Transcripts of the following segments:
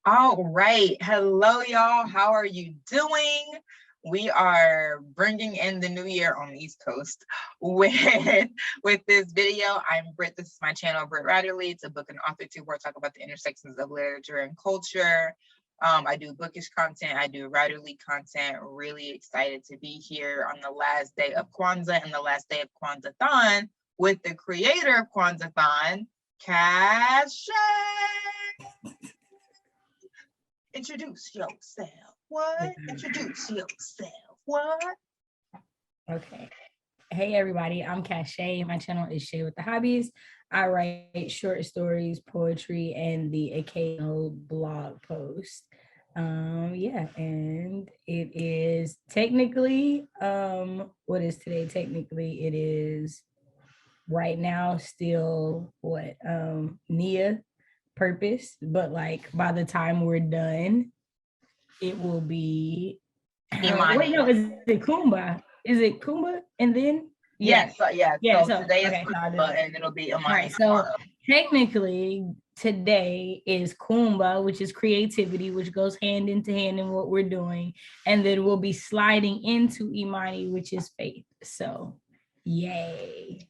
All right. Hello, y'all. How are you doing? We are bringing in the new year on the East Coast with this video. I'm Britt. This is my channel, brittwriterly. It's a book and author too, where I talk about the intersections of literature and culture. I do bookish content. I do writerly content. Really excited to be here on the last day of Kwanzaa and the last day of Kwanzaa-thon with the creator of Kwanzaa-thon, Shay. Introduce yourself. What? Introduce yourself. What? Okay. Hey, everybody. I'm Shay. My channel is Shay with the Hobbies. I write short stories, poetry, and the occasional blog post. Yeah, and it is technically, what is today? Technically, it is right now still what, Nia purpose, but like by the time we're done, it will be wait, no, is it Kumba? Is it Kumba? And then yes, yeah. So today is okay, Kumba, and it'll be Imani. Right, so technically today is Kumba, which is creativity, which goes hand into hand in what we're doing, and then we'll be sliding into Imani, which is faith. So yay.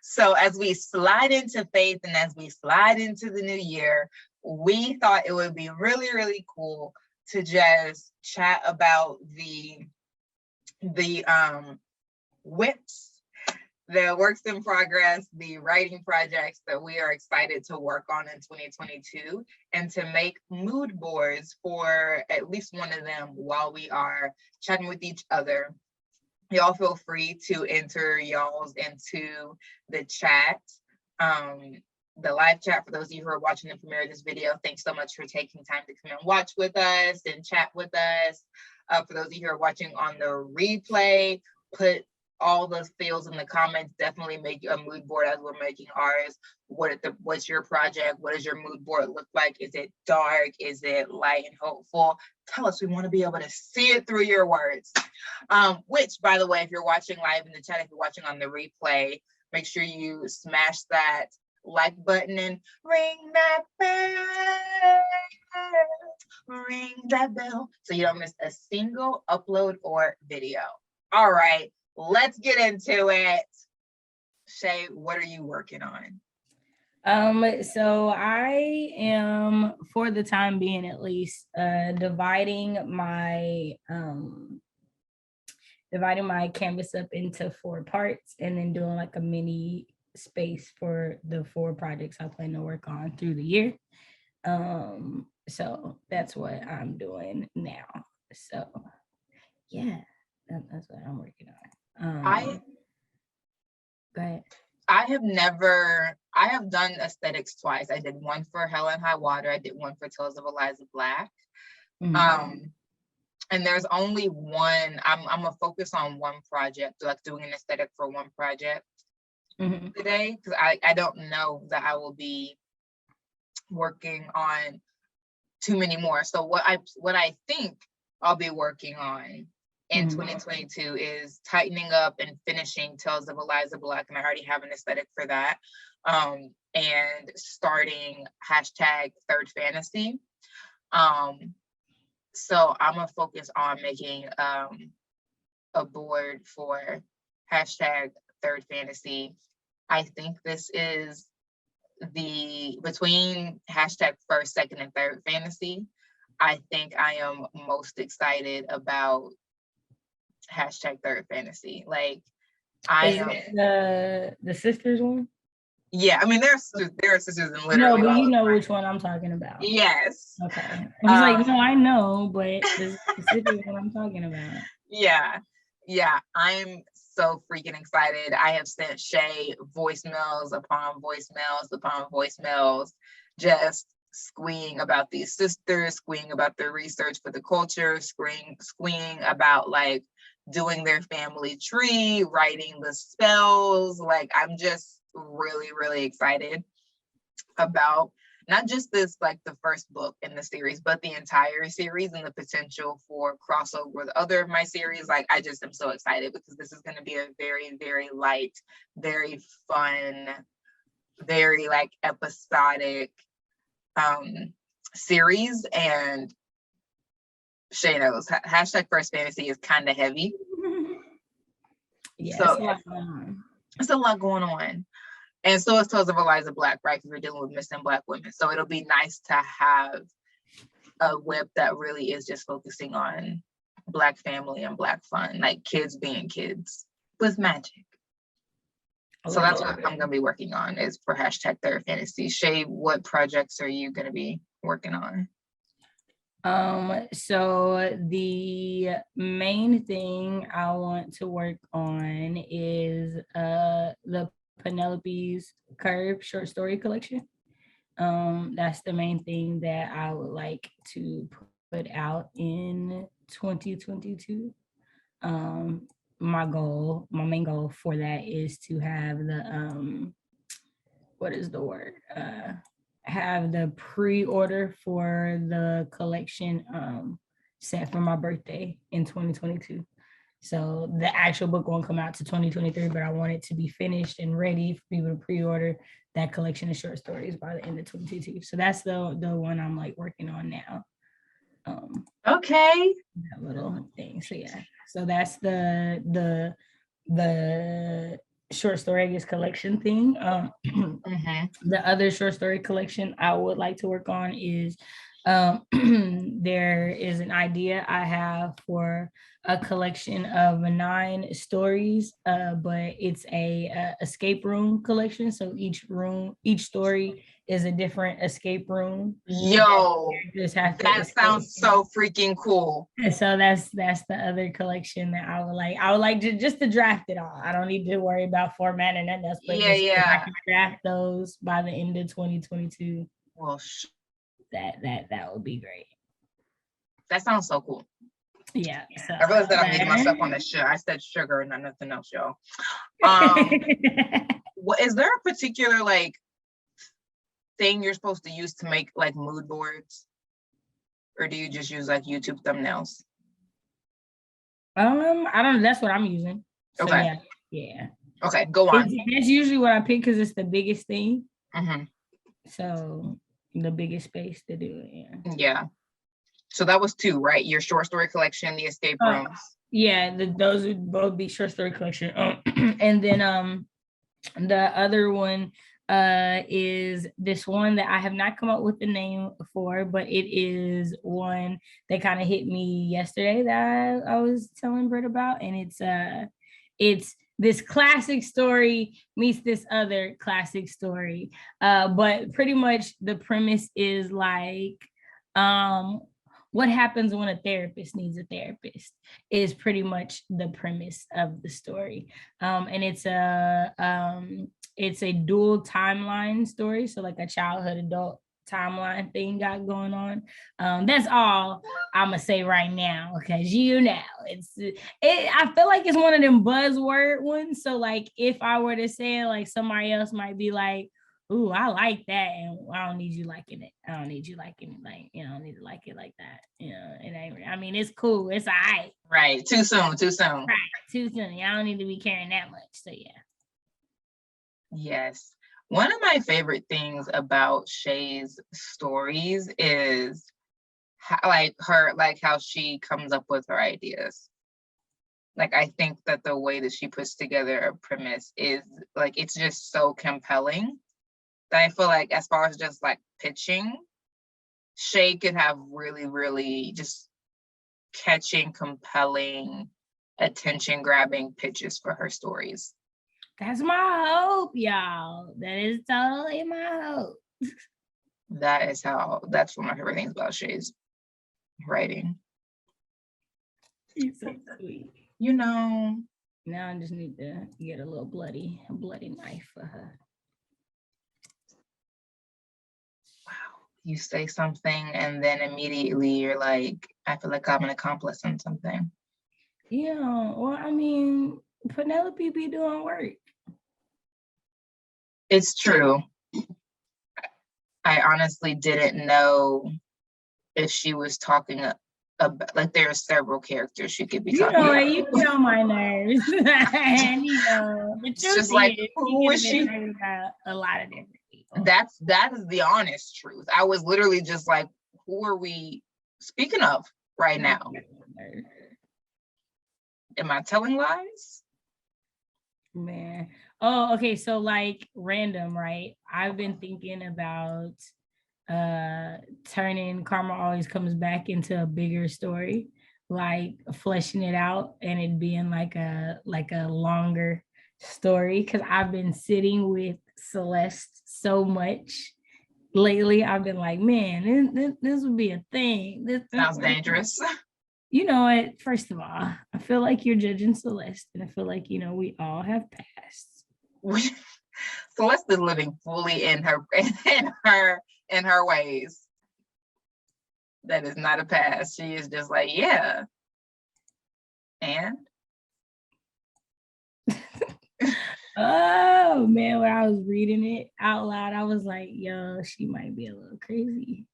So as we slide into faith and as we slide into the new year, we thought it would be really, really cool to just chat about the WIPs, the works in progress, the writing projects that we are excited to work on in 2022, and to make mood boards for at least one of them while we are chatting with each other. Y'all feel free to enter y'all's into the chat, the live chat. For those of you who are watching the premiere of this video, thanks so much for taking time to come and watch with us and chat with us. For those of you who are watching on the replay, put all those fields in the comments. Definitely make a mood board as we're making ours. What's your project? What does your mood board look like? Is it dark? Is it light and hopeful? Tell us. We want to be able to see it through your words. Which, by the way, if you're watching live in the chat, if you're watching on the replay, make sure you smash that like button and ring that bell so you don't miss a single upload or video. All right, let's get into it. Shay, what are you working on? So I am, for the time being at least, dividing my canvas up into 4 parts and then doing like a mini space for the 4 projects I plan to work on through the year. So that's what I'm doing now. So yeah, that's what I'm working on. Go ahead. I have done aesthetics twice. I did one for Hell and High Water. I did one for Tales of Eliza Black. Mm-hmm. And there's only one, I'm gonna focus on one project, like doing an aesthetic for one project today, because I don't know that I will be working on too many more. So what I think I'll be working on in 2022 is tightening up and finishing Tales of Eliza Black, and I already have an aesthetic for that, and starting #3rd-fantasy. So I'm gonna focus on making a board for #3rd-fantasy. I think this is between #1st, 2nd, and 3rd fantasy. I think I am most excited about #3rd fantasy. Like, the sisters one? Yeah, I mean there are sisters in literally. No, but you know which one I'm talking about. Yes. Okay. I was like, no, I know, but the sisters one I'm talking about. Yeah. I'm so freaking excited. I have sent Shay voicemails upon voicemails upon voicemails, just squeeing about these sisters, squeeing about their research for the culture, squeeing about like doing their family tree, writing the spells. Like, I'm just really, really excited about not just this, like the first book in the series, but the entire series and the potential for crossover with other of my series. Like, I just am so excited because this is going to be a very, very light, very fun, very like episodic series, and Shay knows hashtag first fantasy is kind of heavy. Yeah, So it's a lot going on. It's a lot going on. And so it's Tales of Eliza Black, right? Because we're dealing with missing Black women. So it'll be nice to have a WIP that really is just focusing on Black family and Black fun, like kids being kids with magic. So that's what I'm going to be working on, is for hashtag third fantasy. Shay, what projects are you going to be working on? So the main thing I want to work on is the Penelope's Curve short story collection. That's the main thing that I would like to put out in 2022. My main goal for that is to have the what is the word? Have the pre-order for the collection set for my birthday in 2022. So the actual book won't come out to 2023, but I want it to be finished and ready for people to pre-order that collection of short stories by the end of 2022. So that's the one I'm like working on now. Okay. That little thing. So yeah. So that's the short story, I guess, collection thing. The other short story collection I would like to work on is there is an idea I have for a collection of 9 stories, but it's a escape room collection. So each story is a different escape room. Yo, that sounds so freaking cool. And so that's the other collection that I would like just to draft it all. I don't need to worry about formatting and nothing else, but I can draft those by the end of 2022. Well, that would be great. That sounds so cool. Yeah. So I realized that I'm eating myself on this shit. I said sugar and not nothing else, y'all. Is there a particular like thing you're supposed to use to make like mood boards, or do you just use like YouTube thumbnails? I don't know. That's what I'm using. So, okay. Yeah. Okay, go on. That's usually what I pick because it's the biggest thing. Mm-hmm. So the biggest space to do it. Yeah. Yeah. So that was 2, right? Your short story collection, the escape rooms. Yeah, those would both be short story collection. And then the other one is this one that I have not come up with the name for, but it is one that kind of hit me yesterday that I was telling Britt about, and it's this classic story meets this other classic story, but pretty much the premise is like what happens when a therapist needs a therapist is pretty much the premise of the story. And it's a dual timeline story. So like a childhood adult timeline thing got going on. That's all I'm gonna say right now, because I feel like it's one of them buzzword ones. So like if I were to say it, like somebody else might be like, ooh, I like that, and I don't need you liking it. I don't need you liking it, like, you don't need to like it like that. You know, it ain't. I mean, it's cool. It's all right. Right. Too soon. Right. Too soon. Y'all don't need to be caring that much. So yeah. Yes. One of my favorite things about Shay's stories is how she comes up with her ideas. Like, I think that the way that she puts together a premise is like, it's just so compelling that I feel like as far as just like pitching, Shay could have really, really just catching, compelling, attention-grabbing pitches for her stories. That's my hope, y'all. That is totally my hope. That's one of my favorite things about Shay's writing. She's so sweet. You know. Now I just need to get a bloody knife for her. Wow. You say something and then immediately you're like, I feel like I'm an accomplice in something. Yeah, well, I mean, Penelope be doing work. It's true. I honestly didn't know if she was talking about, like, there are several characters she could be talking about. You know my nerves. And, it's just like, who is she? About a lot of different people. That is the honest truth. I was literally just like, who are we speaking of right now? Am I telling lies? Man. Oh, okay. So like random, right? I've been thinking about turning Karma Always Comes Back into a bigger story, like fleshing it out and it being like a longer story. Cause I've been sitting with Celeste so much lately. I've been like, man, this would be a thing. This sounds dangerous. You know what? First of all, I feel like you're judging Celeste, and I feel like, you know, we all have pasts. Celeste is living fully in her ways. That is not a past. She is just like, yeah. And oh man, when I was reading it out loud, I was like, yo, she might be a little crazy.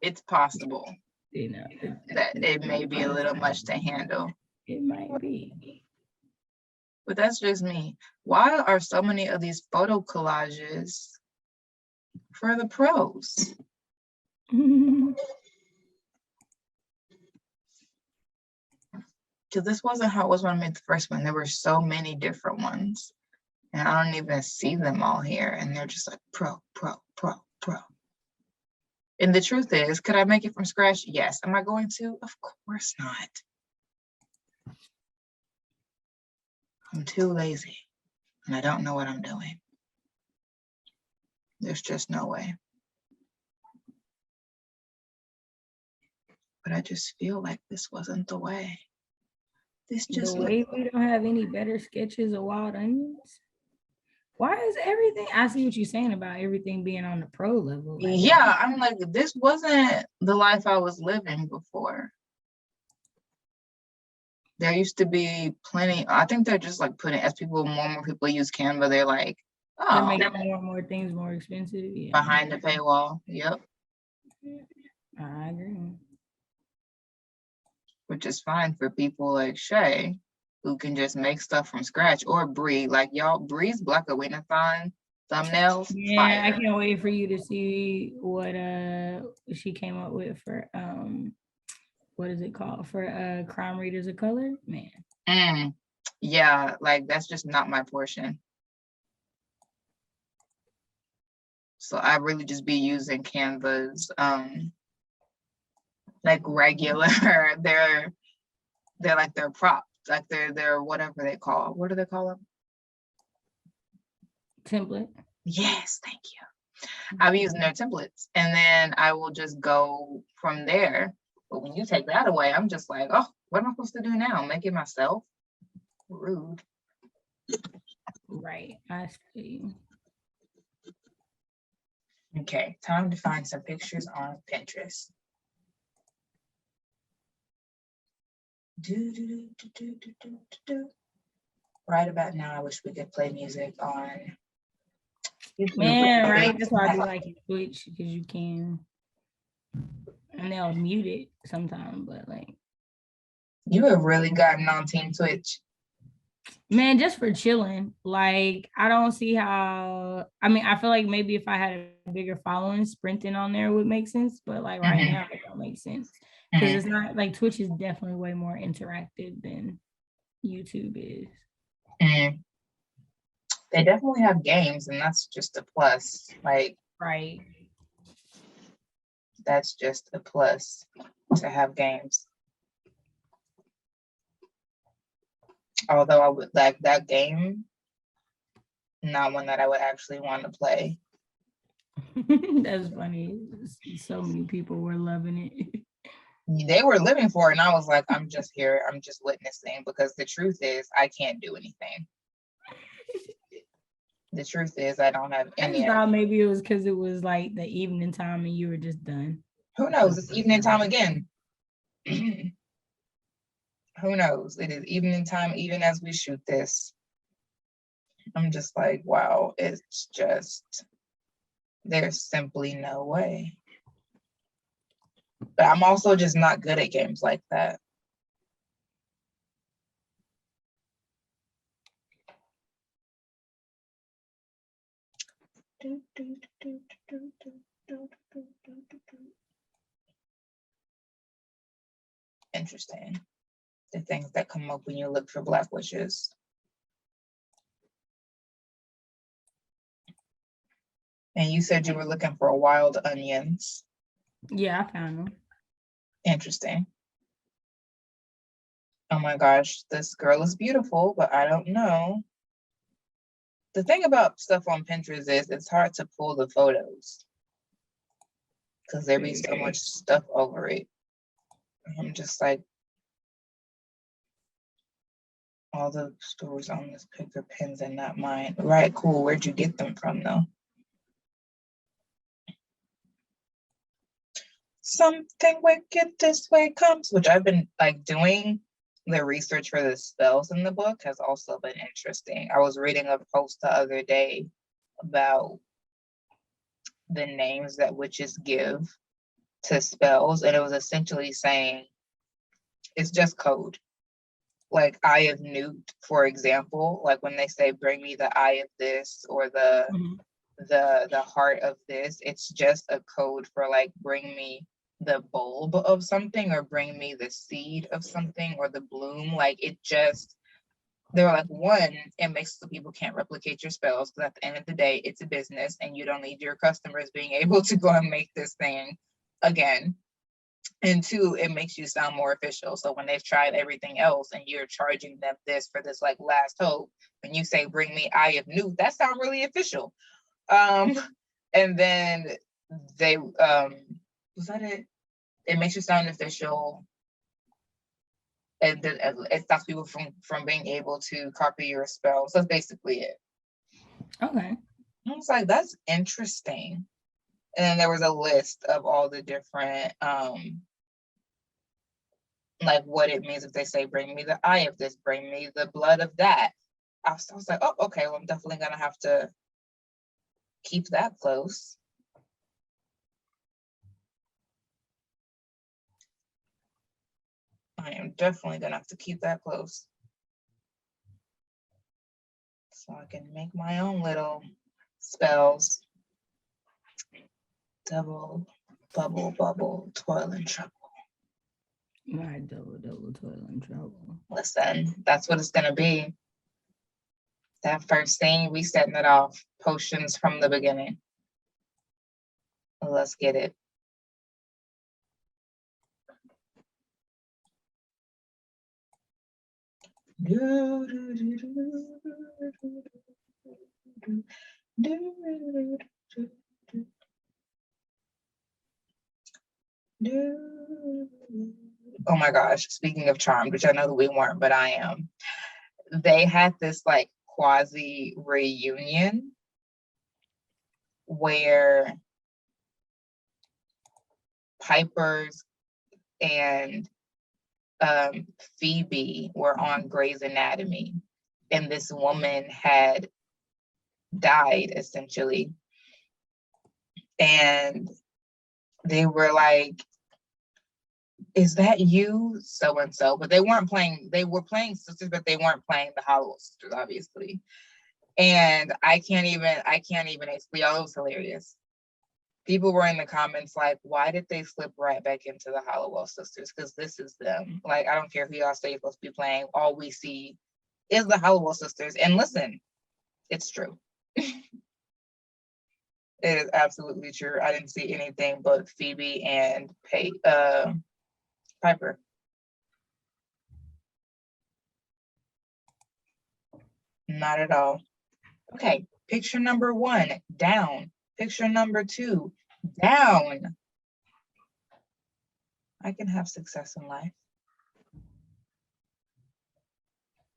It's possible. You know, that it may be a little much to handle. It might be. But that's just me. Why are so many of these photo collages for the pros? Because this wasn't how it was when I made the first one. There were so many different ones. And I don't even see them all here. And they're just like pro, pro, pro, pro. And the truth is, could I make it from scratch? Yes. Am I going to? Of course not. I'm too lazy. And I don't know what I'm doing. There's just no way. But I just feel like this wasn't the way. This just the way we don't have any better sketches of wild onions. Why is everything? I see what you're saying about everything being on the pro level. Like, yeah, I'm like, this wasn't the life I was living before. There used to be plenty. I think they're just like putting, as more and more people use Canva, they're like, oh, they're making more and more things more expensive. Yeah. Behind the paywall. Yep. I agree. Which is fine for people like Shay, who can just make stuff from scratch, or Bree. Like y'all, Bree's Black Away-a-thon thumbnails. Yeah, fire. I can't wait for you to see what she came up with for what is it called, for crime readers of color, man. Yeah, like that's just not my portion. So I really just be using Canva's like regular they're like their props, like they're whatever they call. What do they call them? Template. Yes, thank you. I'll be using their templates and then I will just go from there. But when you take that away, I'm just like, oh, what am I supposed to do now? Make it myself? Rude. Right, I see. Okay, time to find some pictures on Pinterest. Right about now, I wish we could play music on YouTube. Man, right? That's why I be liking Twitch, because you can. And they'll mute it sometimes, but like. You have really gotten on Team Twitch. Man, just for chilling. Like, I don't see how. I mean, I feel like maybe if I had a bigger following, sprinting on there would make sense. But like right now, it don't make sense. Because it's not like Twitch is definitely way more interactive than YouTube is. They definitely have games, and that's just a plus. Like, right. That's just a plus to have games. Although I would like that game, not one that I would actually want to play. That's funny. So many people were loving it. They were living for it, and I was like, I'm just here. I'm just witnessing, because the truth is I can't do anything. The truth is I don't have any. I thought maybe it was because it was like the evening time and you were just done. Who knows? It's evening time again. Who knows? It is evening time even as we shoot this. I'm just like, wow, it's just, there's simply no way. But I'm also just not good at games like that. Interesting. The things that come up when you look for Black witches. And you said you were looking for wild onions. Yeah, I found them. Interesting. Oh my gosh, this girl is beautiful, but I don't know. The thing about stuff on Pinterest is it's hard to pull the photos because there be so much stuff over it. I'm just like, all the stores on this picture pins and not mine. Right, cool. Where'd you get them from though? Something wicked this way comes, which I've been like doing the research for the spells in the book has also been interesting. I was reading a post the other day about the names that witches give to spells, and it was essentially saying it's just code. Like Eye of Newt, for example, like when they say bring me the eye of this or the heart of this, it's just a code for like bring me the bulb of something or bring me the seed of something or the bloom. Like it just, they're like, one, it makes so people can't replicate your spells because at the end of the day, it's a business and you don't need your customers being able to go and make this thing again. And two, it makes you sound more official. So when they've tried everything else and you're charging them this for this like last hope, when you say bring me Eye of Newt, that sounds really official. And then they was that it? It makes you sound official. And then it stops people from being able to copy your spells. That's basically it. Okay. I was like, that's interesting. And then there was a list of all the different like what it means if they say bring me the eye of this, bring me the blood of that. I was like, oh, okay, well, I'm definitely gonna have to keep that close. I am definitely gonna have to keep that close so I can make my own little spells. Double, bubble, bubble, toil and trouble. My double, toil and trouble. Listen, that's what it's gonna be. That first thing, we setting it off. Potions from the beginning. Let's get it. Oh my gosh, speaking of Charmed, which I know that we weren't, but I am. They had this like quasi reunion where Piper's and Phoebe were on Grey's Anatomy, and this woman had died essentially, and they were like, is that you, so and so? But they weren't playing, they were playing sisters, but they weren't playing the Hollow sisters, obviously. And I can't even explain. It was hilarious. People were in the comments like, why did they slip right back into the Hollowell sisters? Because this is them. Like, I don't care who y'all say you're supposed to be playing. All we see is the Hollowell sisters. And listen, it's true. It is absolutely true. I didn't see anything but Phoebe and Piper. Not at all. Okay, picture number 1, down. Picture number 2, down. I can have success in life.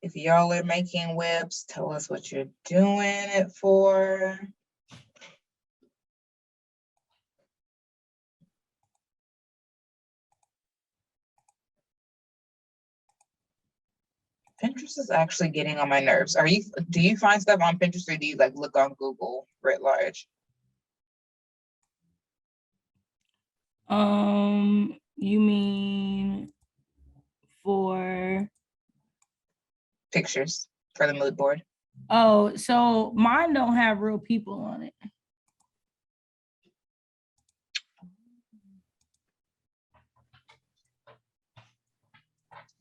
If y'all are making WIPs, tell us what you're doing it for. Pinterest is actually getting on my nerves. Do you find stuff on Pinterest or do you like look on Google writ large? You mean for Pictures for the mood board? Oh, so mine don't have real people on it.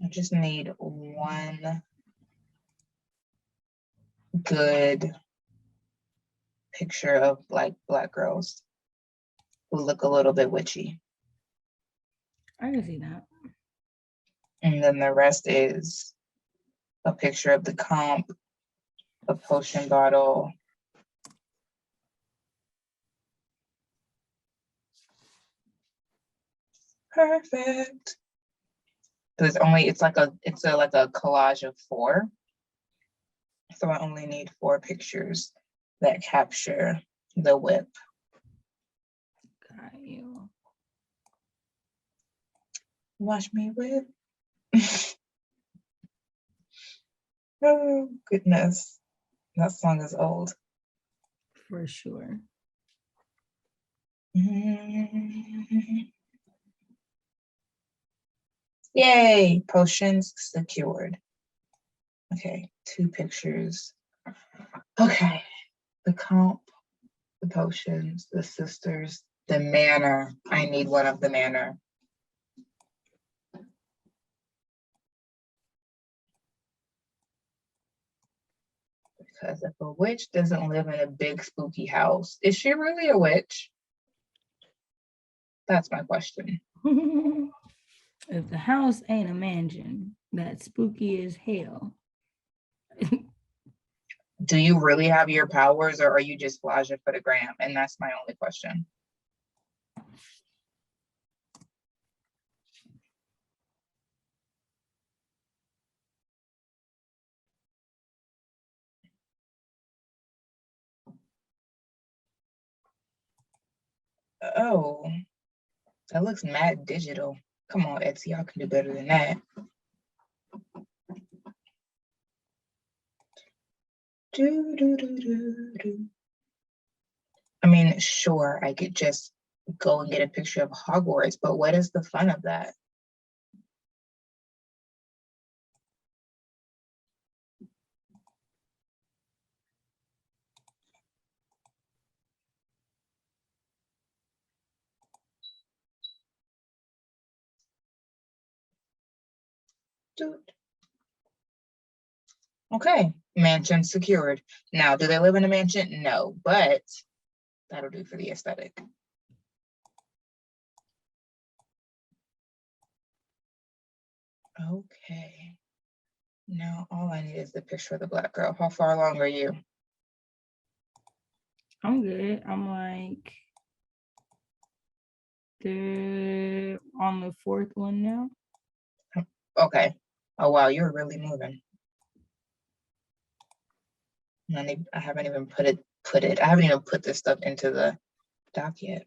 I just need one good picture of like Black girls who look a little bit witchy. I can see that. And then the rest is a picture of the comp, a potion bottle. Perfect. It's like a collage of 4. So I only need 4 pictures that capture the WIP. Got you. Watch me whip. Oh goodness. That song is old. For sure. Yay, potions secured. Okay, 2 pictures. Okay, the comp, the potions, the sisters, the manor. I need one of the manor. Because if a witch doesn't live in a big spooky house, is she really a witch? That's my question. If the house ain't a mansion, that's spooky as hell. Do you really have your powers, or are you just flaging for the gram? And that's my only question. Oh, that looks mad digital. Come on, Etsy, y'all can do better than that. I mean, sure, I could just go and get a picture of Hogwarts, but what is the fun of that? Okay, mansion secured. Now, do they live in a mansion? No, but that'll do for the aesthetic. Okay. Now all I need is the picture of the Black girl. How far along are you? I'm good. I'm like on the 4th one now. Okay. Oh wow, you're really moving. I haven't even I haven't even put this stuff into the doc yet.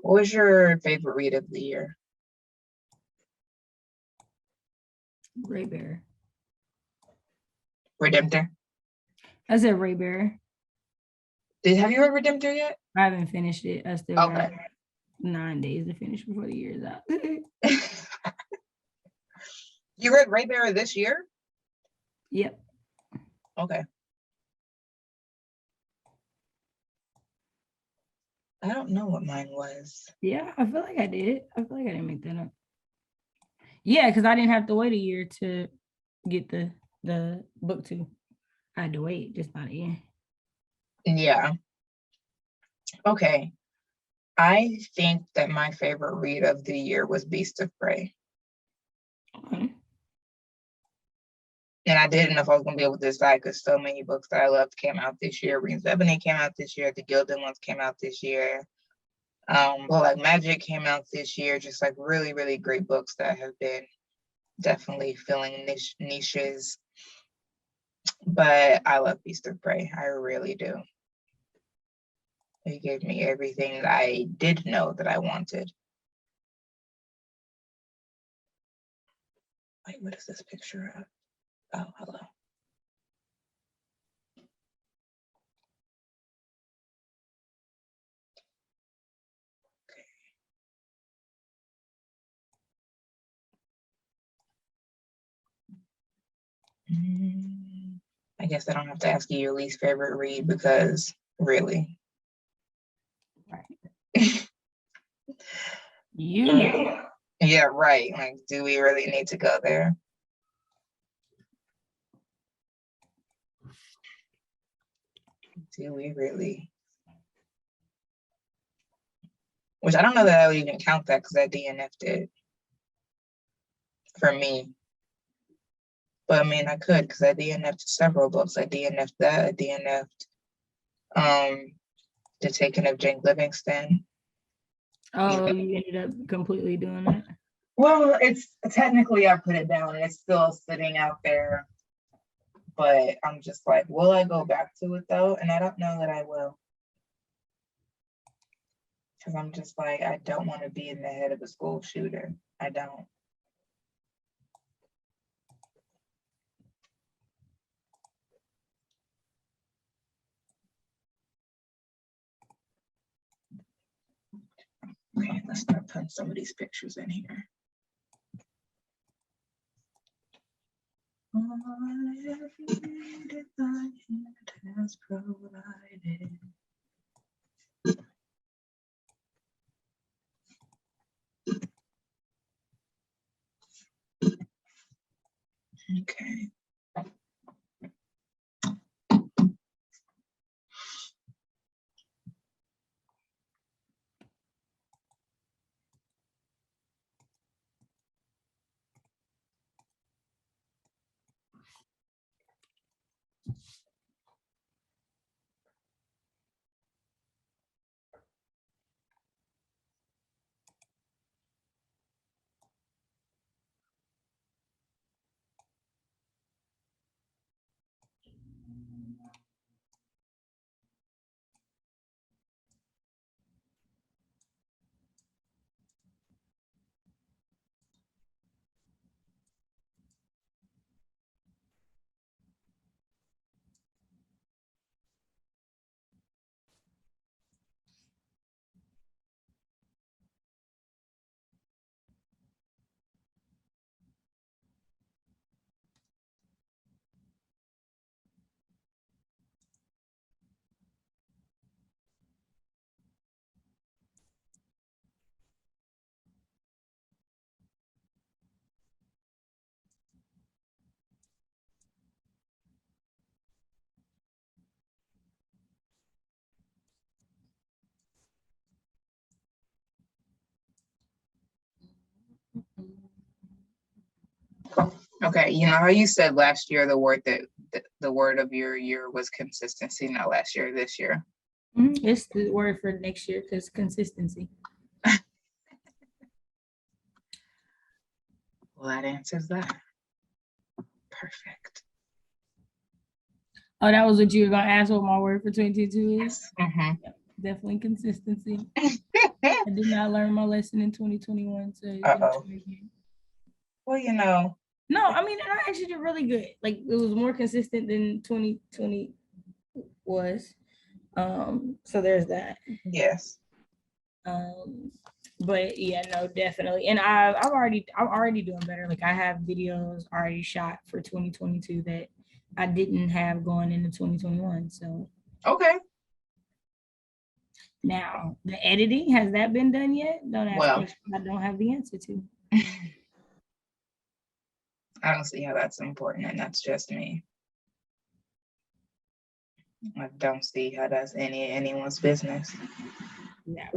What was your favorite read of the year? Ray Bear. Redemptor? I said Ray Bear. Have you read Redemptor yet? I haven't finished it. I still got 9 days to finish before the year's out. You read Ray Bear this year? Yep. Okay. I don't know what mine was. Yeah, I feel like I did. I feel like I didn't make that up. Yeah, because I didn't have to wait a year to get the book 2. I had to wait just not a year. Yeah. Okay. I think that my favorite read of the year was Beast of Prey. Okay. And I didn't know if I was going to be able to decide because so many books that I loved came out this year. Rings of Ebony came out this year. The Gilded ones came out this year. But like Magic came out this year. Just like really, really great books that have been definitely filling niches. But I love Beast of Prey. I really do. It gave me everything that I did know that I wanted. Wait, what is this picture of? Oh, hello. I guess I don't have to ask you your least favorite read because really. Right. You know. Yeah, right. Like, do we really need to go there? Do we really? Which I don't know that I would even count that because I DNF'd it for me. But I mean, I could because I DNF'd several books. I DNF'd that. I DNF'd The Taking of Jane Livingston. Oh, you ended up completely doing that? Well, it's technically I put it down and it's still sitting out there. But I'm just like, will I go back to it though? And I don't know that I will. Because I'm just like, I don't want to be in the head of a school shooter. I don't. Okay, let's start putting some of these pictures in here. All every need thy hand has provided. Okay. Okay, you know how you said last year the word that the word of your year was consistency, not last year, this year. It's the word for next year because consistency. Well, that answers that. Perfect. Oh, that was what you were gonna ask what my word for 2022 is? Mm-hmm. Yep, definitely consistency. I did not learn my lesson in 2021, so well, you know. No, I mean, I actually did really good. Like, it was more consistent than 2020 was. So there's that. Yes. But yeah, no, definitely. And I'm already doing better. Like, I have videos already shot for 2022 that I didn't have going into 2021. So okay. Now the editing, has that been done yet? Don't ask well, questions I don't have the answer to. I don't see how that's important, and that's just me. I don't see how that's anyone's business. Yeah.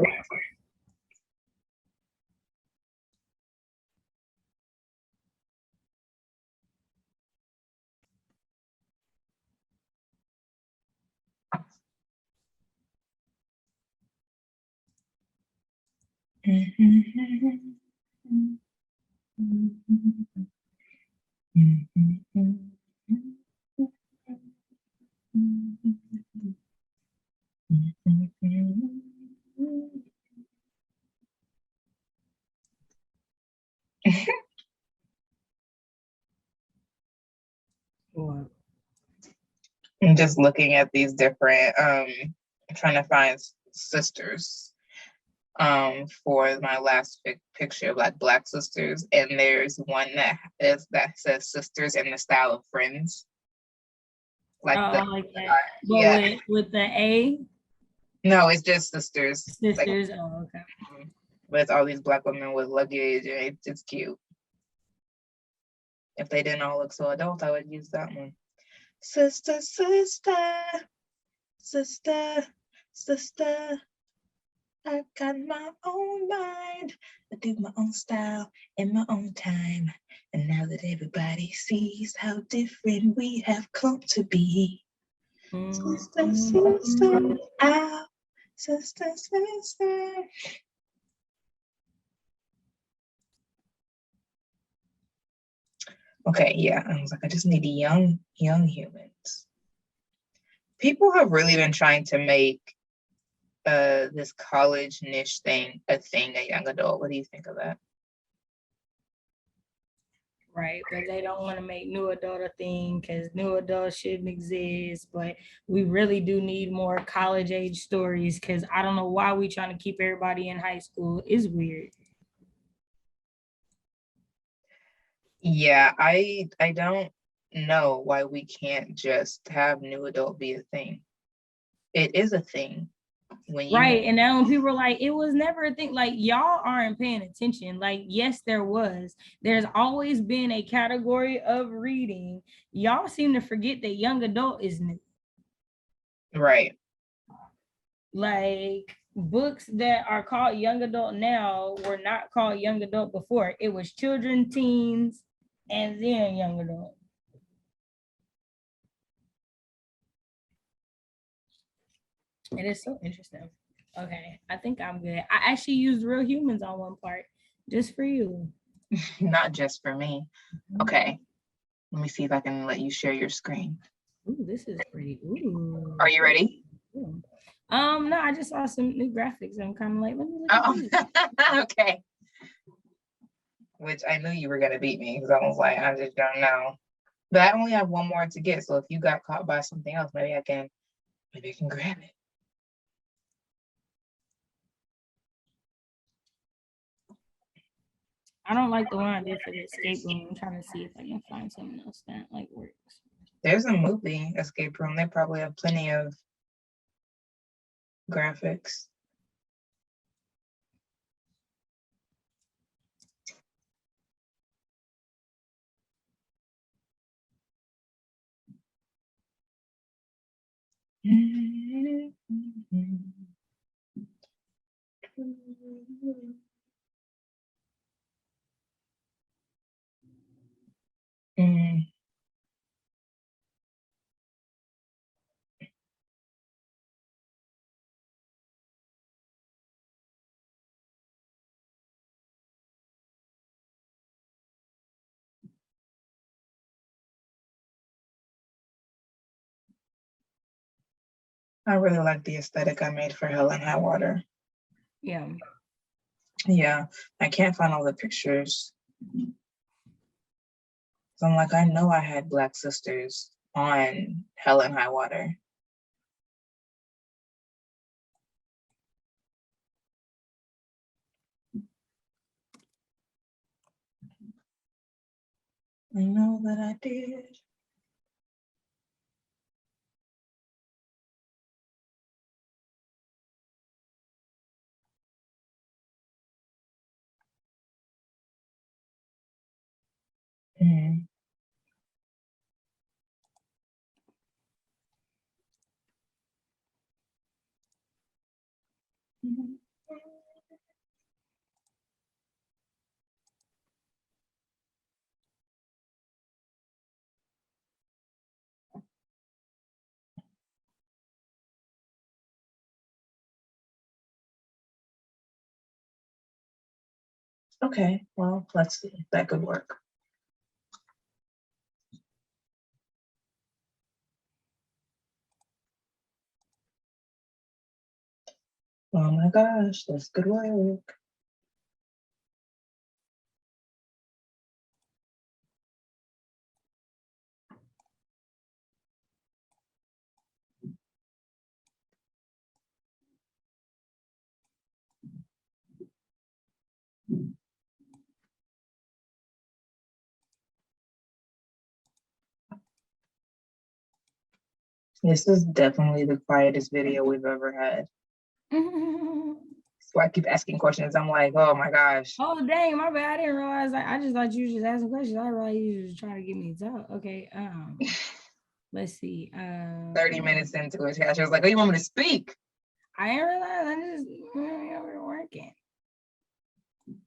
I'm just looking at these different, trying to find sisters for my last picture of like Black sisters, and there's one that says sisters in the style of Friends. Like I like that. But yeah. with the A? No, it's just sisters. Sisters. Like, oh, okay. but it's all these Black women with luggage, and it's cute. If they didn't all look so adult, I would use that one. Sister, sister, sister, sister. I've got my own mind. I do my own style in my own time. And now that everybody sees how different we have come to be. Sister, sister, ow. Sister, sister. Okay, yeah. I was like, I just need young humans. People have really been trying to make this college niche thing a thing, a young adult. What do you think of that? Right, but they don't want to make new adult a thing because new adults shouldn't exist. But we really do need more college age stories because I don't know why we trying to keep everybody in high school. It's weird. Yeah, I don't know why we can't just have new adult be a thing. It is a thing. Right, and now when people are like, it was never a thing, like y'all aren't paying attention. Like, yes, there's always been a category of reading. Y'all seem to forget that young adult is new. Right. Like, books that are called young adult now were not called young adult before. It was children, teens, and then young adult. It is so interesting. Okay, I think I'm good. I actually used real humans on one part just for you. Not just for me. Okay, let me see if I can let you share your screen. Ooh, this is pretty. Ooh. Are you ready? Ooh. No, I just saw some new graphics. I'm kind of like, let me look at these. Okay. Which I knew you were gonna beat me because I was like, I just don't know. But I only have one more to get, so if you got caught by something else, maybe I can grab it. I don't like the one I did for the escape room. I'm trying to see if I can find something else that like works. There's a movie, Escape Room. They probably have plenty of graphics. Mm. I really like the aesthetic I made for Hell and High Water. Yeah. Yeah, I can't find all the pictures. So I'm like, I know I had Black sisters on Hell and High Water. I know that I did. Mm. Okay, well, let's see. That could work. Oh my gosh, this could work. This is definitely the quietest video we've ever had. So I keep asking questions. I'm like, oh my gosh. Oh dang, my bad. I didn't realize. I just thought you were just asking questions. I realized you were just trying to get me to talk. Okay. Let's see. 30 minutes into it, she was like, oh, you want me to speak? I didn't realize. I just we're working.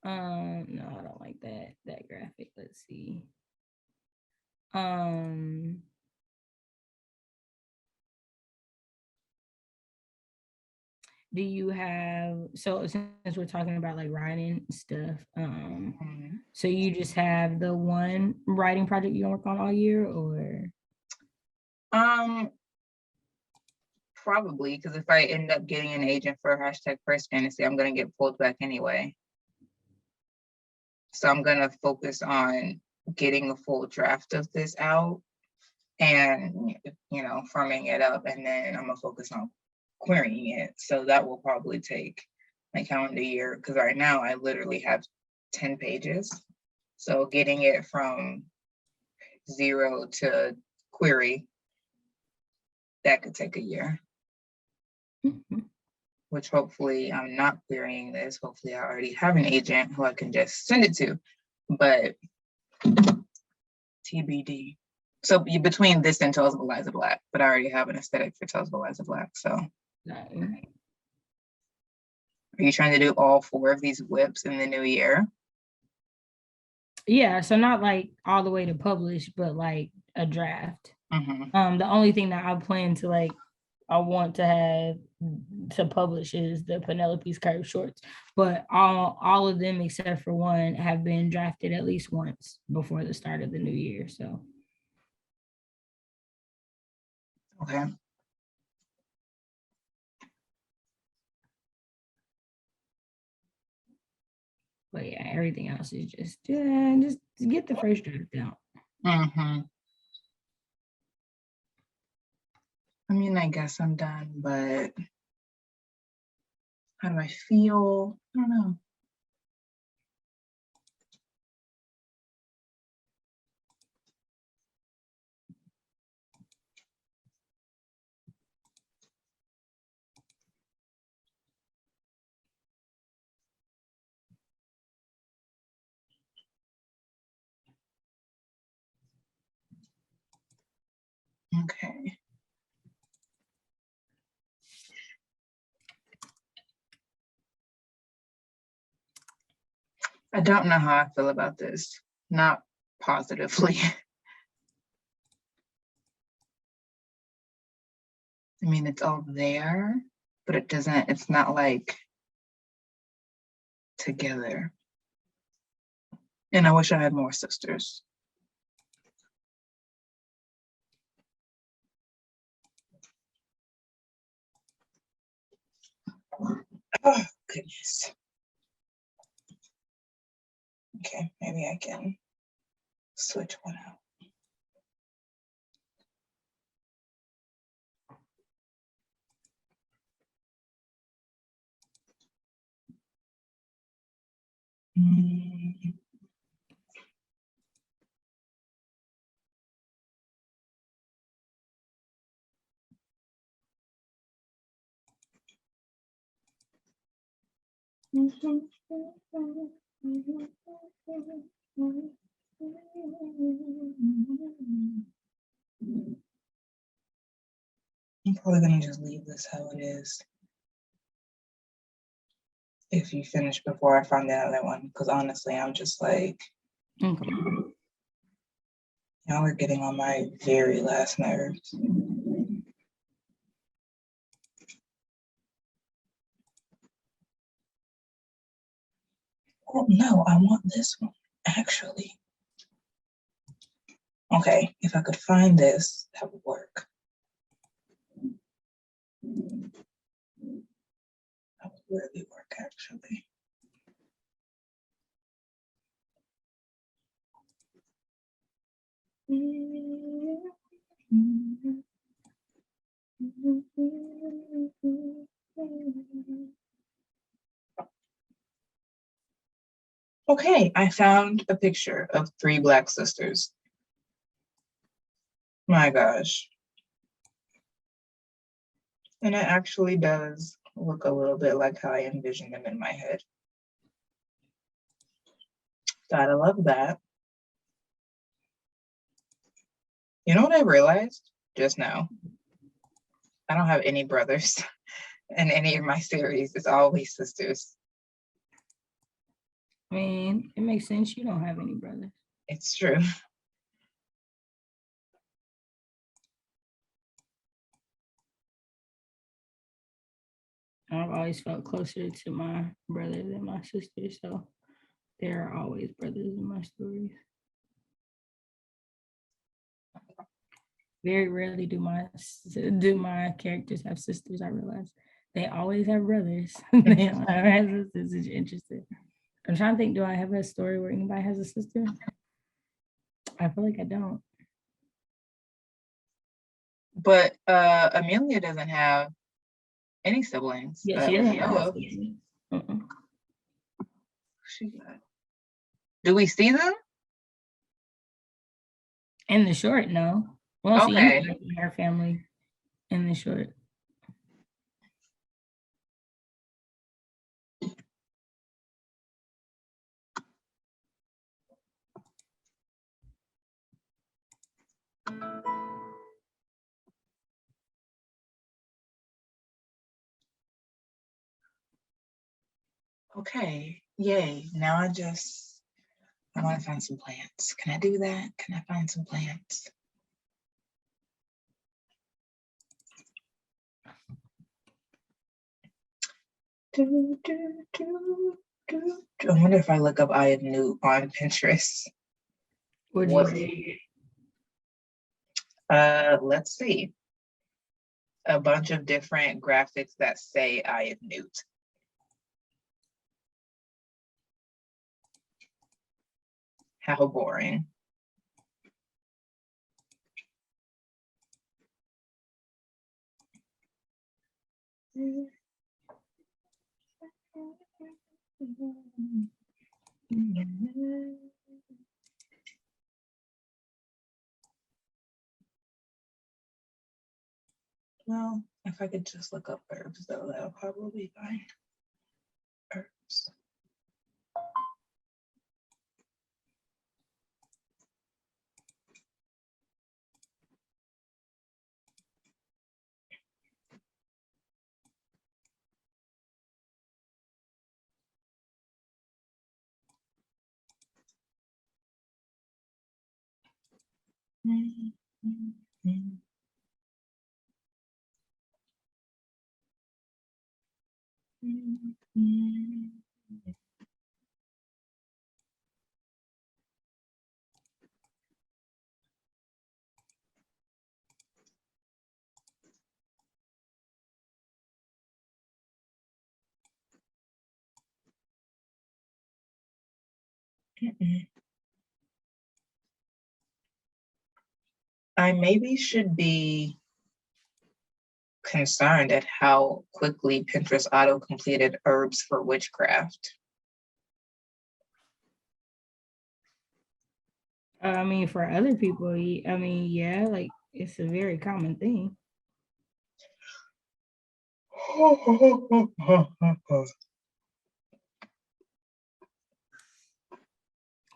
No, I don't like that graphic. Let's see. Do you have, so since we're talking about like writing stuff, so you just have the one writing project you gonna work on all year, or? Probably, because if I end up getting an agent for #First Fantasy, I'm gonna get pulled back anyway. So I'm gonna focus on getting a full draft of this out and, you know, firming it up, and then I'm gonna focus on querying it. So that will probably take my calendar year, because right now I literally have 10 pages. So getting it from 0 to query, that could take a year. Which hopefully I'm not querying this. Hopefully I already have an agent who I can just send it to, but TBD. So between this and Tales of Eliza Black, but I already have an aesthetic for Tales of Eliza Black, so. Are you trying to do all 4 of these WIPs in the new year? Yeah, so not like all the way to publish, but like a draft. The only thing that I plan to like, I want to have to publish is the Penelope's Curve shorts, but all of them except for one have been drafted at least once before the start of the new year. So okay. But yeah, everything else is just get the first draft out. I mean, I guess I'm done, but how do I feel? I don't know. Okay. I don't know how I feel about this. Not positively. I mean, it's all there, but it's not like together. And I wish I had more sisters. Oh, goodness. Okay, maybe I can switch one out. I'm probably gonna just leave this how it is. If you finish before I find that other one, because honestly, I'm just like, y'all are getting on my very last nerves. Oh no, I want this one, actually. Okay, if I could find this, that would work. That would really work, actually. Okay, I found a picture of 3 Black sisters. My gosh. And it actually does look a little bit like how I envisioned them in my head. Gotta love that. You know what I realized just now? I don't have any brothers in any of my series. It's always sisters. I mean, it makes sense. You don't have any brothers. It's true. I've always felt closer to my brother than my sister, so there are always brothers in my stories. Very rarely do my characters have sisters. I realize they always have brothers. They don't have sisters. It's interesting. I'm trying to think. Do I have a story where anybody has a sister? I feel like I don't. But Amelia doesn't have any siblings. Yeah, she doesn't have siblings. Do we see them? In the short, no. We don't see anybody in her family in the short. Okay, yay. Now I want to find some plants. Can I do that? Can I find some plants? I wonder if I look up I am new on Pinterest. What do you see? Let's see. A bunch of different graphics that say I am Newt. How boring. Well, if I could just look up herbs though, that'll probably be fine. Herbs. I maybe should be concerned at how quickly Pinterest auto-completed herbs for witchcraft. I mean, for other people, I mean, yeah, like it's a very common thing.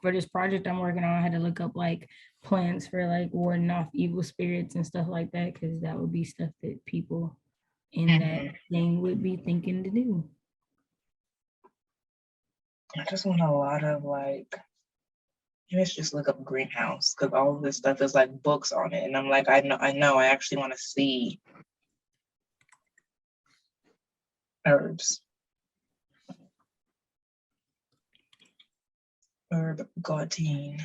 For this project I'm working on, I had to look up like plants for like warding off evil spirits and stuff like that, because that would be stuff that people in that thing would be thinking to do. I just want a lot of like, let's just look up greenhouse, because all of this stuff is like books on it. And I'm like, I know, I actually want to see herbs. Herb Gautine.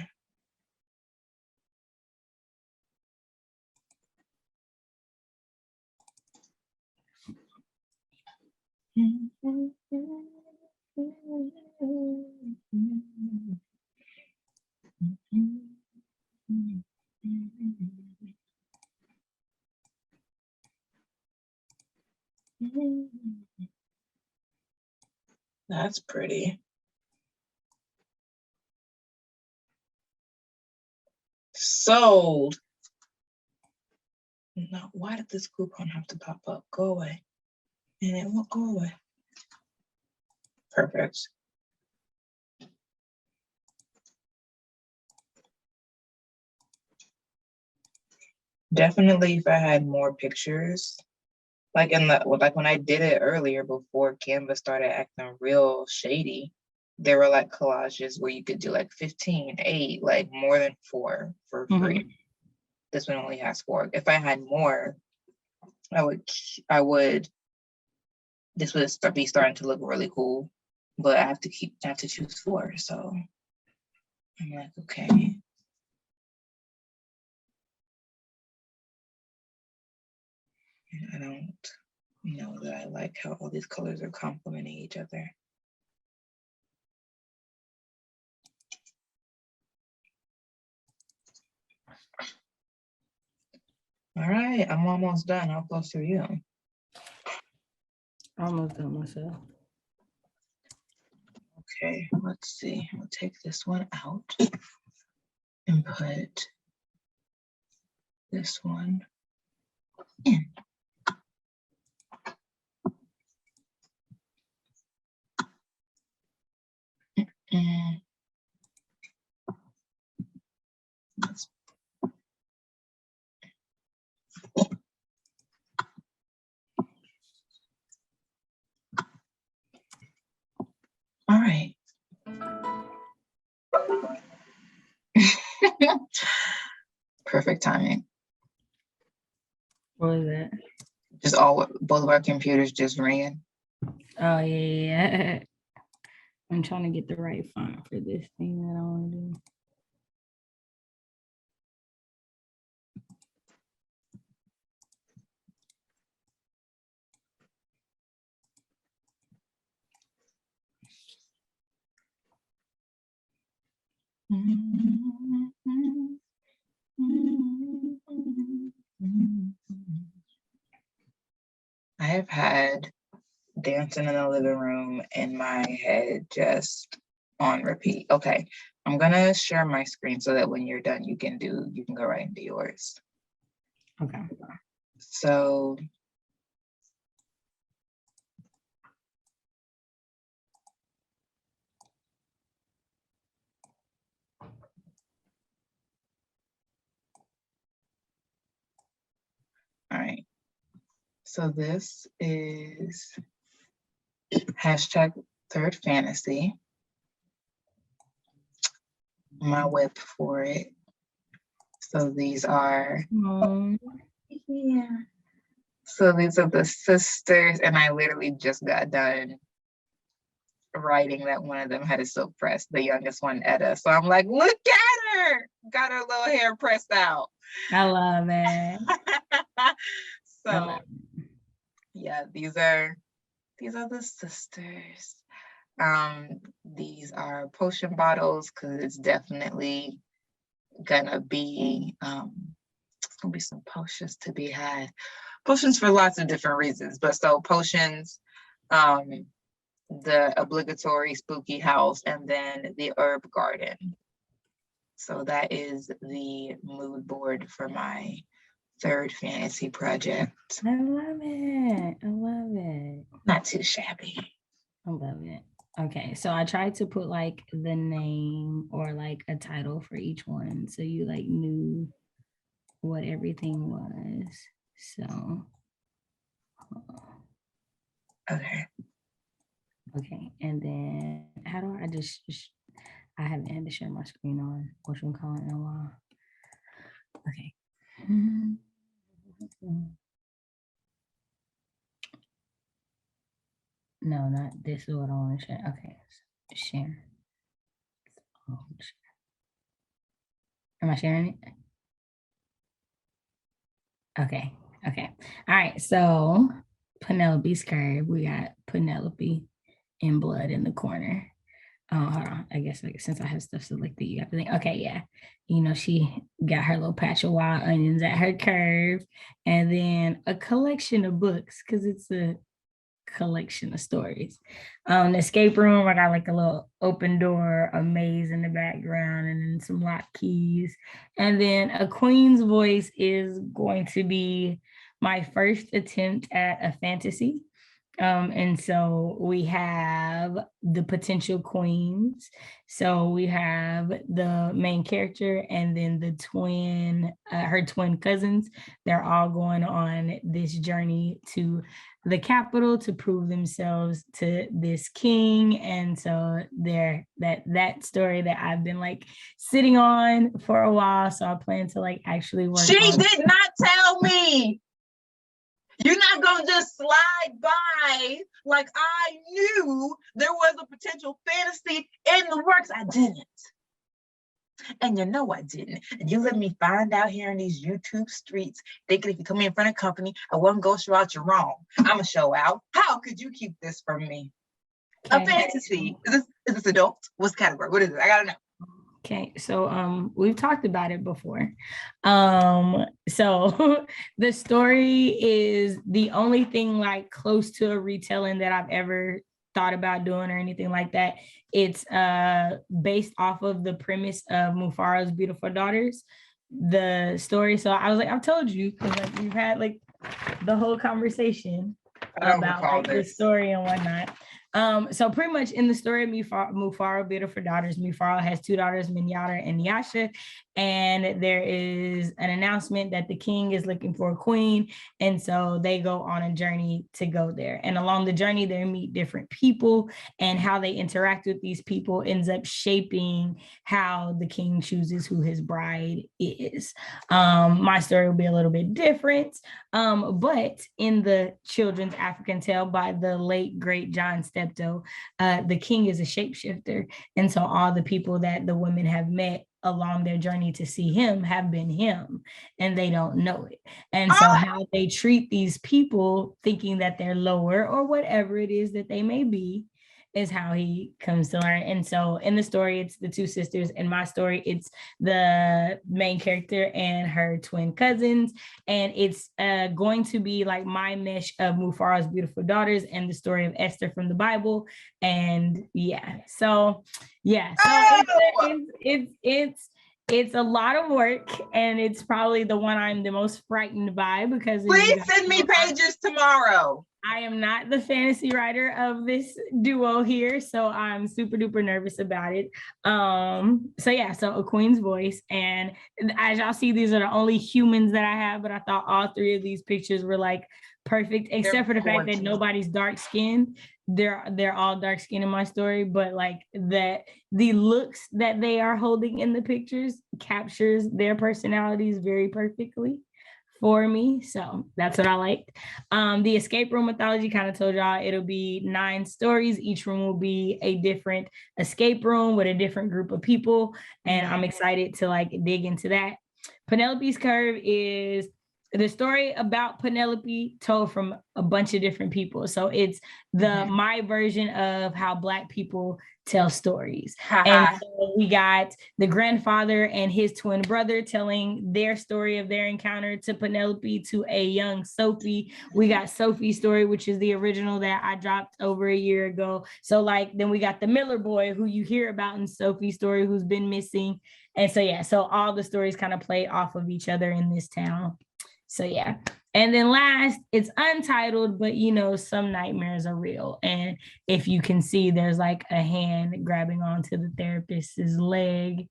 That's pretty. Sold. No, why did this coupon have to pop up? Go away. And it won't go away. Perfect. Definitely if I had more pictures, like when I did it earlier before Canva started acting real shady, there were like collages where you could do like 15, 8, like more than 4 for free. This one only has 4. If I had more, this would be starting to look really cool, but I have to choose 4. So I'm like, okay. I don't know that I like how all these colors are complementing each other. All right, I'm almost done. How close are you? Almost done myself. Okay, let's see. I'll take this one out and put this one in. And all right. Perfect timing. What was that? Just both of our computers just ran. Oh yeah. I'm trying to get the right font for this thing that I want to do. I have had Dancing in the Living Room in my head just on repeat. Okay, I'm gonna share my screen so that when you're done, you can go right into yours. Okay. So all right. So this is #3rd fantasy. My WIP for it. So these are yeah. So these are the sisters, and I literally just got done writing that one of them had a silk press, the youngest one, Etta. So I'm like, look at her, got her little hair pressed out. I love it. So yeah, these are the sisters. These are potion bottles because it's definitely gonna be some potions to be had. Potions for lots of different reasons, but so potions, the obligatory spooky house, and then the herb garden. So that is the mood board for my 3rd fantasy project. I love it. I love it. Not too shabby. I love it. Okay, so I tried to put like the name or like a title for each one so you like knew what everything was. So okay. Okay, and then how do I I haven't had to share my screen on what you call it in a while. Okay. No, not this is what I want to share. Okay, share. Am I sharing it? Okay. Okay. All right. So Penelope's curve. We got Penelope in blood in the corner. Hold on. I guess like since I have stuff selected, you have to think, okay, yeah. You know, she got her little patch of wild onions at her curve, and then a collection of books because it's a collection of stories. The escape room, I got like a little open door, a maze in the background, and then some lock keys. And then A Queen's Voice is going to be my first attempt at a fantasy. And so we have the potential queens. So we have the main character and then the twin, her twin cousins. They're all going on this journey to the capital to prove themselves to this king. And so there, that story that I've been like sitting on for a while. So I plan to like actually work She on. did not tell me. You're not gonna just slide by like I knew there was a potential fantasy in the works. I didn't. And you know I didn't. And you let me find out here in these YouTube streets, thinking if you come in front of company, I wasn't gonna show out, you're wrong. I'ma show out. How could you keep this from me? Okay. A fantasy. Is this adult? What's the category? What is it? I gotta know. Okay, so we've talked about it before. So the story is the only thing like close to a retelling that I've ever thought about doing or anything like that. It's based off of the premise of Mufara's Beautiful Daughters, the story. So I was like, I've told you, because like we've had like the whole conversation about like the story and whatnot. So pretty much in the story of Mufara, Beautiful Daughters, Mufara has two daughters, Minyata and Nyasha, and there is an announcement that the king is looking for a queen, and so they go on a journey to go there. And along the journey, they meet different people, and how they interact with these people ends up shaping how the king chooses who his bride is. My story will be a little bit different, but in the children's African tale by the late great John Steptoe, the king is a shapeshifter, and so all the people that the women have met along their journey to see him have been him, and they don't know it. And so how they treat these people thinking that they're lower or whatever it is that they may be is how he comes to learn. And so in the story, it's the two sisters. In my story, it's the main character and her twin cousins. And it's going to be like my mesh of Mufara's Beautiful Daughters and the story of Esther from the Bible. And yeah, so it's a lot of work, and it's probably the one I'm the most frightened by because please send me pages tomorrow. I am not the fantasy writer of this duo here, so I'm super duper nervous about it. So A Queen's Voice, and as y'all see, these are the only humans that I have, but I thought all three of these pictures were like perfect, except for the fact that nobody's dark skinned. They're all dark skinned in my story, but like the looks that they are holding in the pictures captures their personalities very perfectly for me. So that's what I liked. The escape room mythology kind of told y'all it'll be 9 stories. Each room will be a different escape room with a different group of people. And I'm excited to like dig into that. Penelope's Curve is the story about Penelope told from a bunch of different people. So it's my version of how Black people tell stories. And so we got the grandfather and his twin brother telling their story of their encounter to Penelope to a young Sophie. We got Sophie's story, which is the original that I dropped over a year ago. So like, then we got the Miller boy who you hear about in Sophie's story who's been missing. And so all the stories kind of play off of each other in this town. So yeah. And then last, it's untitled, but you know, some nightmares are real. And if you can see, there's like a hand grabbing onto the therapist's leg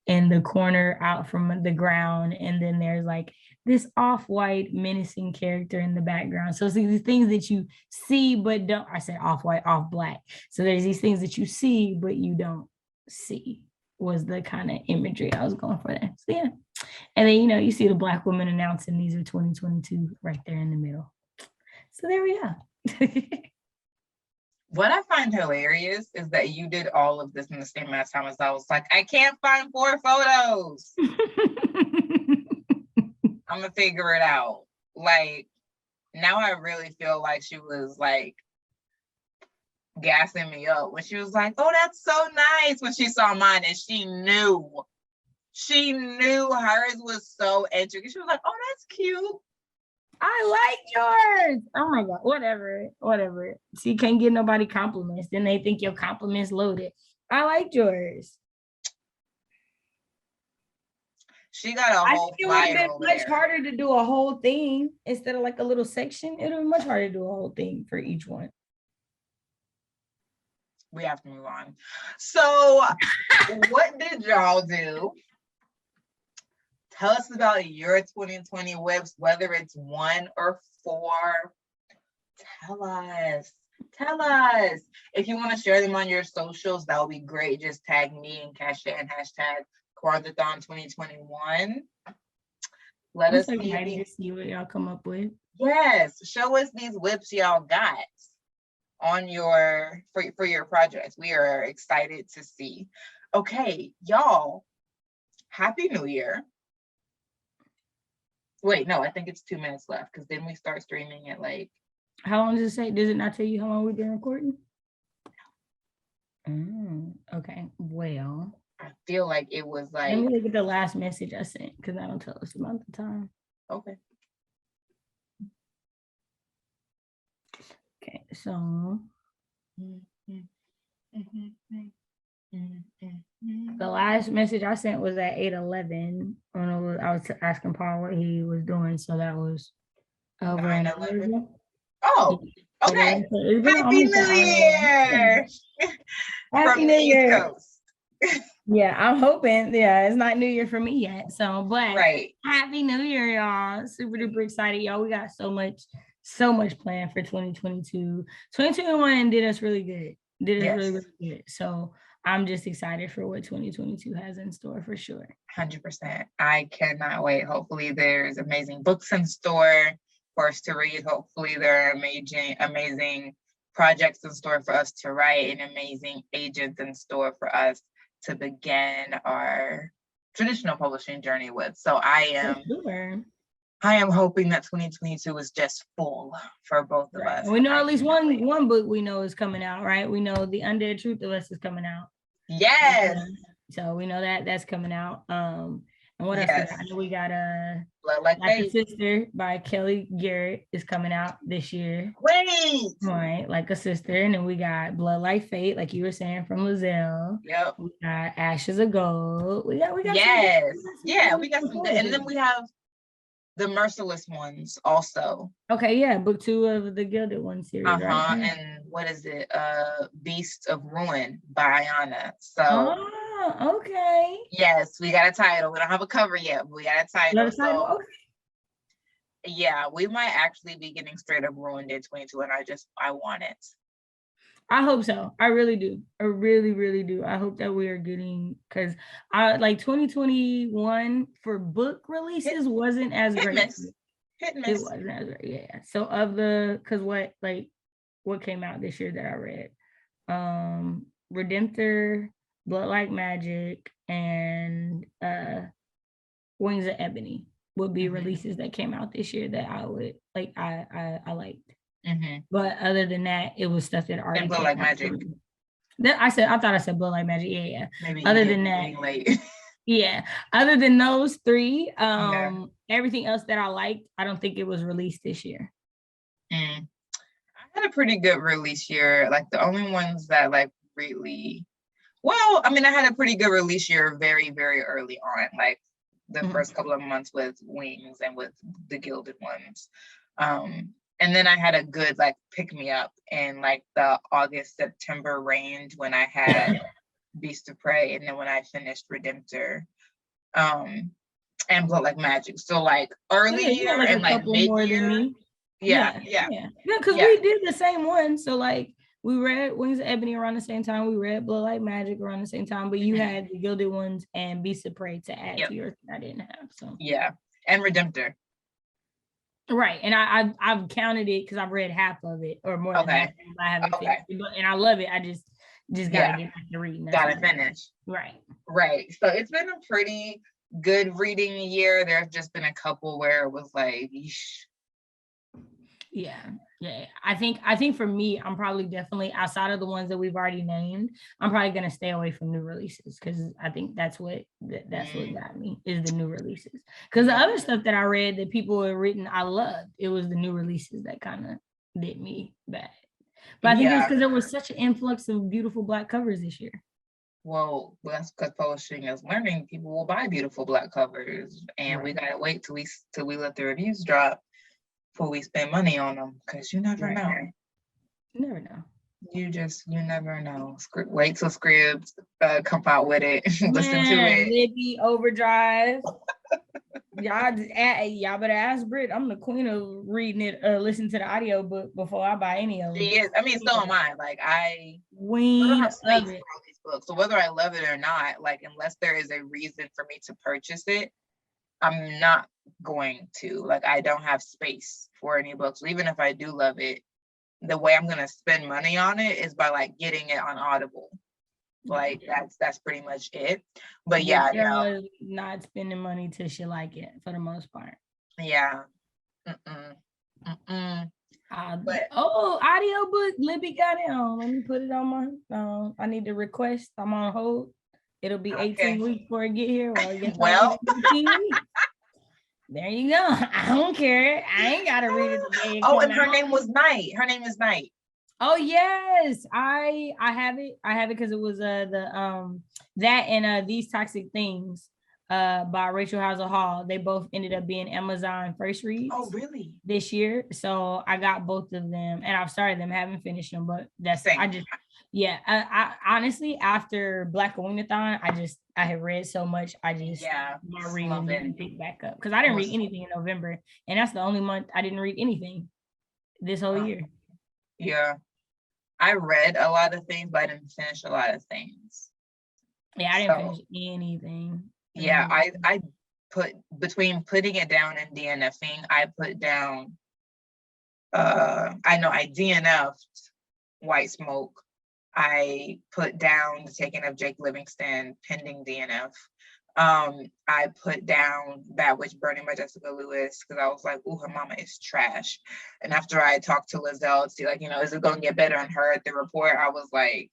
in the corner out from the ground. And then there's like this off-white menacing character in the background. So it's these things that you see, but don't, I said off-white, off-black. So there's these things that you see, but you don't see, was the kind of imagery I was going for there. So yeah. And then, you know, you see the Black woman announcing these are 2022 right there in the middle. So there we go. What I find hilarious is that you did all of this in the same amount of time as I was like, I can't find 4 photos. I'm gonna figure it out. Like, now I really feel like she was like gassing me up when she was like, oh, that's so nice, when she saw mine, and she knew hers was so intricate. She was like, oh, that's cute. I I like yours. Oh my God, whatever. See, can't get nobody compliments. Then they think your compliments loaded. I like yours. She got a whole it would have flyer been over much there. harder to do a whole thing instead of like a little section. It would be much harder to do a whole thing for each one. We have to move on. So what did y'all do? Tell us about your 2020 WIPs, whether it's 1 or 4. Tell us. If you want to share them on your socials, that would be great. Just tag me and Shay and hashtag Kwanzaa 2021. Let us see what y'all come up with. Yes, show us these WIPs y'all got on your for your projects. We are excited to see. Okay, y'all, Happy New Year. Wait, no, I think it's 2 minutes left because then we start streaming at like. How long does it say? Does it not tell you how long we've been recording? Okay, well. I feel like it was like. Let me look at the last message I sent because I don't tell us about the time. Okay. Okay, so. The last message I sent was at 8:11. I was asking Paul what he was doing, so that was over an hour ago. Oh, okay. Happy New Year! Happy New Year! Yeah, I'm hoping. Yeah, it's not New Year for me yet. So, but right. Happy New Year, y'all! Super duper excited, y'all. We got so much planned for 2022. 2021 did us really good. Really good. So I'm just excited for what 2022 has in store for sure. 100%. I cannot wait. Hopefully there's amazing books in store for us to read. Hopefully there are amazing projects in store for us to write and amazing agents in store for us to begin our traditional publishing journey with. So I am hoping that 2022 is just full for both of us. We know at least one book we know is coming out, right? We know The Undead Truth of Us is coming out. Yes. So we know that's coming out. And what else? I know we got Blood Like a Sister by Kelly Garrett is coming out this year. Wait. Right, Like a Sister. And then we got Blood Like Fate, like you were saying, from Lizelle. Yep. We got Ashes of Gold. We got yes. We got some good. And then we have the Merciless Ones also. Okay, yeah, book 2 of the Gilded One series. Right? And what is it? Beasts of Ruin by Ayana. So okay. Yes, we got a title. We don't have a cover yet, but we got a title. Okay. Yeah, we might actually be getting straight up Ruined in 22, and I want it. I hope so. I really do. I really, really do. I hope that we are getting, because I like 2021 for book releases wasn't as great. Hit and miss. It wasn't as great. Yeah. So because what came out this year that I read? Redemptor, Blood Like Magic, and Wings of Ebony would be releases that came out this year that I would like. I liked. But other than that, it was stuff that already. And Blood Like Magic. I thought I said Blood Like Magic. Yeah. Maybe other than that, yeah. Other than those 3, everything else that I liked, I don't think it was released this year. I had a pretty good release year. Like the only ones that like really, well, I mean, I had a pretty good release year very, very early on, like the first couple of months with Wings and with the Gilded Ones. And then I had a good like pick me up in like the August, September range when I had Beast of Prey, and then when I finished Redemptor, and Blood Like Magic. So like early year and like mid-year. Yeah. Because we did the same one. So like we read Wings of Ebony around the same time. We read Blood Like Magic around the same time, but you had the Gilded Ones and Beast of Prey to add to yours that I didn't have. So yeah, and Redemptor. Right, and I've counted it because I've read half of it or more than half. I haven't finished it, and I love it. I just gotta get back to reading. Gotta finish. Right. So it's been a pretty good reading year. There's just been a couple where it was like, yeesh. Yeah. I think for me, I'm probably definitely outside of the ones that we've already named, I'm probably gonna stay away from new releases because I think that's what got me is the new releases. Because the other stuff that I read that people had written, I loved. It was the new releases that kind of did me bad. But I think it was because there was such an influx of beautiful Black covers this year. Well, that's because publishing is learning. People will buy beautiful Black covers, and we gotta wait till we let the reviews drop before we spend money on them. Because you never know. You never know. You never know. Wait till Scribs come out with it. Listen to it. Libby Overdrive. Y'all better ask Britt. I'm the queen of reading it, listen to the audio book before I buy any of them. She is. I mean, so am I. Like I don't have space for all these books. So whether I love it or not, like unless there is a reason for me to purchase it, I'm not going to. Like I don't have space for any books. So even if I do love it, the way I'm gonna spend money on it is by like getting it on Audible. Like that's pretty much it. But yeah, no. Not spending money till she like it for the most part. Yeah. But audiobook, Libby got it on. Let me put it on my I need to request. I'm on hold. It'll be 18 weeks before it get here. Well, there you go. I don't care. I ain't gotta read it today. And her name was Night. Her name is Night. Oh yes, I have it. I have it because it was that and These Toxic Things by Rachel Hauser Hall. They both ended up being Amazon first reads. Oh really? This year, so I got both of them, and I've started them. Haven't finished them, but that's Same. I honestly after Black Wing-a-thon, I have read so much. My reading didn't pick back up because I didn't read anything in November, and that's the only month I didn't read anything this whole year. Yeah. I read a lot of things, but I didn't finish a lot of things. Yeah, I didn't finish anything. Yeah, I put between putting it down and DNFing, I put down I DNF'd White Smoke. I put down The Taking of Jake Livingston pending DNF. I put down That Witch Burning by Jessica Lewis because I was like, "Ooh, her mama is trash." And after I talked to Lizelle to see, like, is it going to get better on her at the report? I was like,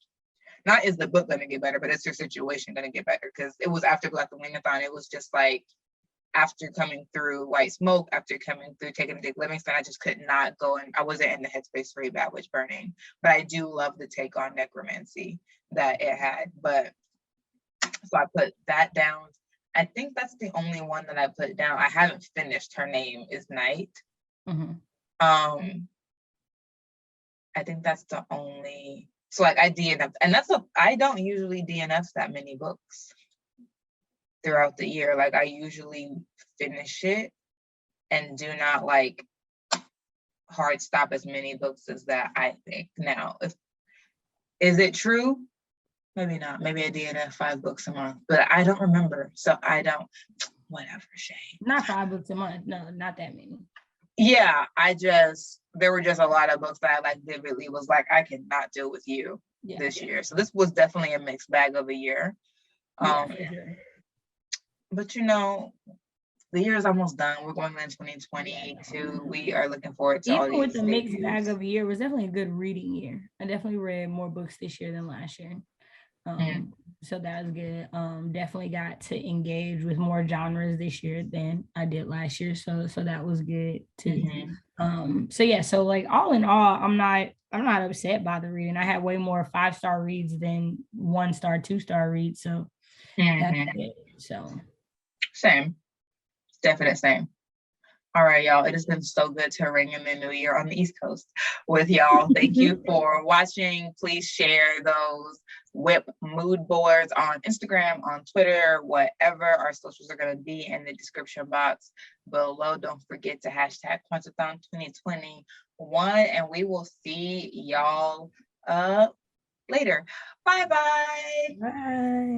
not is the book going to get better, but is your situation going to get better? Because it was after Black Wing-a-thon. It was just like after coming through White Smoke, after coming through Taking Dick Livingston, I just could not go and I wasn't in the headspace for That Witch Burning. But I do love the take on necromancy that it had. But so I put that down. I think that's the only one that I put down. I haven't finished Her Name is Night. Mm-hmm. I think that's the only. So like I DNF, and I don't usually DNF that many books throughout the year. Like I usually finish it and do not like hard stop as many books as that. I think now, is it true? Maybe not. Maybe I DNF 5 books a month, but I don't remember. So I don't. Whatever, Shay. Not 5 books a month. No, not that many. Yeah, there were just a lot of books that I like vividly was like, I cannot deal with you this year. So this was definitely a mixed bag of a year. For sure. But the year is almost done. We're going into 2022. We are looking forward to all these. Even with the mixed bag of a year, it was definitely a good reading year. I definitely read more books this year than last year. So that was good. Definitely got to engage with more genres this year than I did last year. So that was good too. So like all in all, I'm not upset by the reading. I had way more 5-star reads than 1-star, 2-star reads. So that's it. So same. Definite same. All right, y'all. It has been so good to ring in the new year on the East Coast with y'all. Thank you for watching. Please share those WIP mood boards on Instagram, on Twitter, whatever. Our socials are going to be in the description box below. Don't forget to hashtag Kwanzaa 2021, and we will see y'all later. Bye-bye. Bye.